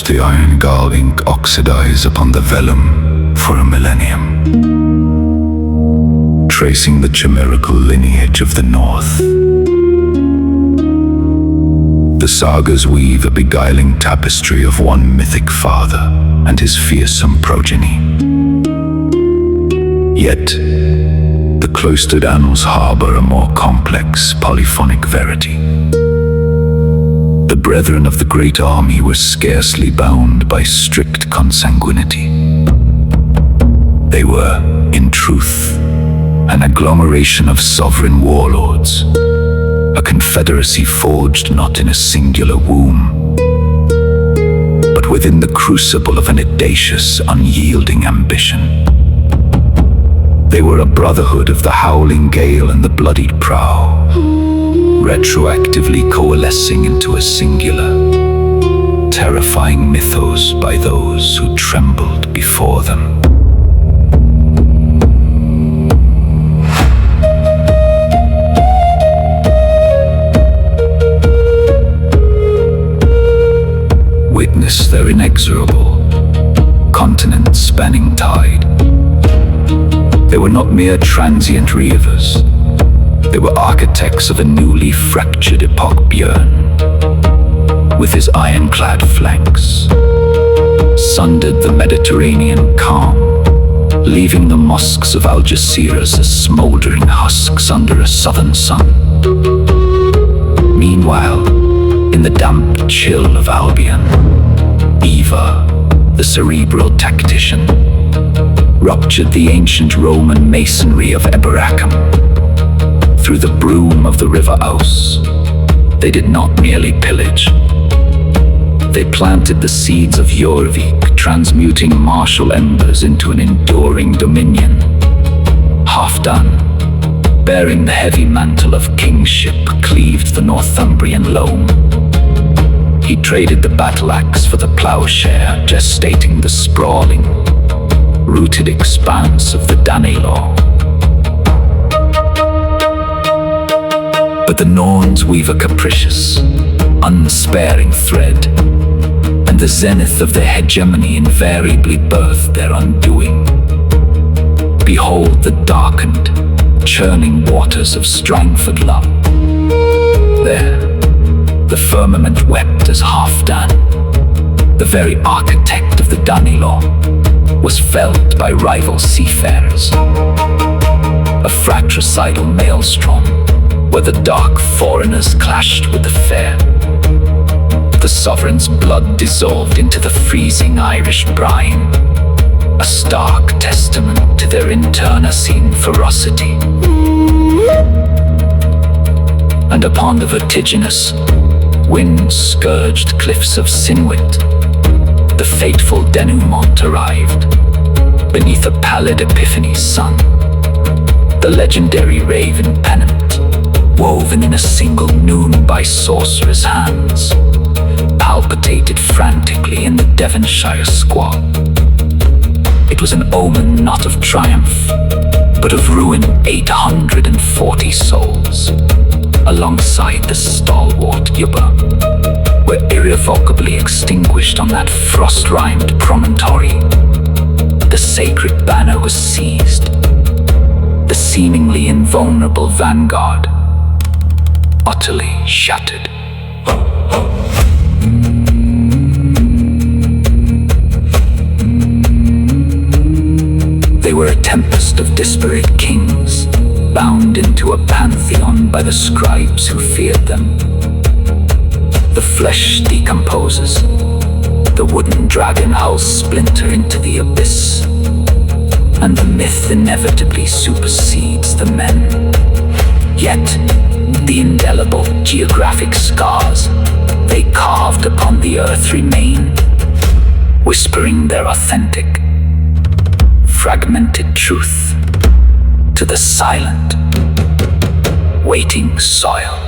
watched the iron gall ink oxidize upon the vellum for a millennium, tracing the chimerical lineage of the North. The sagas weave a beguiling tapestry of one mythic father and his fearsome progeny. Yet, the cloistered annals harbor a more complex, polyphonic verity. The brethren of the Great Army were scarcely bound by strict consanguinity. They were, in truth, an agglomeration of sovereign warlords, a confederacy forged not in a singular womb, but within the crucible of an audacious, unyielding ambition. They were a brotherhood of the howling gale and the bloodied prow, retroactively coalescing into a singular, terrifying mythos by those who trembled before them. Witness their inexorable, continent-spanning tide. They were not mere transient reavers. They were architects of a newly fractured epoch. Bjorn, with his ironclad flanks, sundered the Mediterranean calm, leaving the mosques of Algeciras as smoldering husks under a southern sun. Meanwhile, in the damp chill of Albion, Ivar, the cerebral tactician, ruptured the ancient Roman masonry of Eboracum. Through the broom of the river Aus, they did not merely pillage. They planted the seeds of Jorvik, transmuting martial embers into an enduring dominion. Half done, bearing the heavy mantle of kingship, cleaved the Northumbrian loam. He traded the battle axe for the plowshare, gestating the sprawling, rooted expanse of the Danelaw. But the Norns weave a capricious, unsparing thread, and the zenith of their hegemony invariably birthed their undoing. Behold the darkened, churning waters of Strangford Lough. There, the firmament wept as Halfdan, the very architect of the Danelaw, was felled by rival seafarers. A fratricidal maelstrom, where the dark foreigners clashed with the fair. The sovereign's blood dissolved into the freezing Irish brine, a stark testament to their internecine ferocity. And upon the vertiginous, wind-scourged cliffs of Sinwit, the fateful denouement arrived. Beneath a pallid Epiphany's sun, the legendary raven pennant, woven in a single noon by sorcerers' hands, palpitated frantically in the Devonshire squall. It was an omen not of triumph, but of ruin. 840 souls, alongside the stalwart Yubba, were irrevocably extinguished on that frost-rimed promontory. The sacred banner was seized. The seemingly invulnerable vanguard, utterly shattered. They were a tempest of disparate kings, bound into a pantheon by the scribes who feared them. The flesh decomposes, the wooden dragon hulls splinter into the abyss, and the myth inevitably supersedes the men. Yet, the indelible geographic scars they carved upon the earth remain, whispering their authentic, fragmented truth to the silent, waiting soil.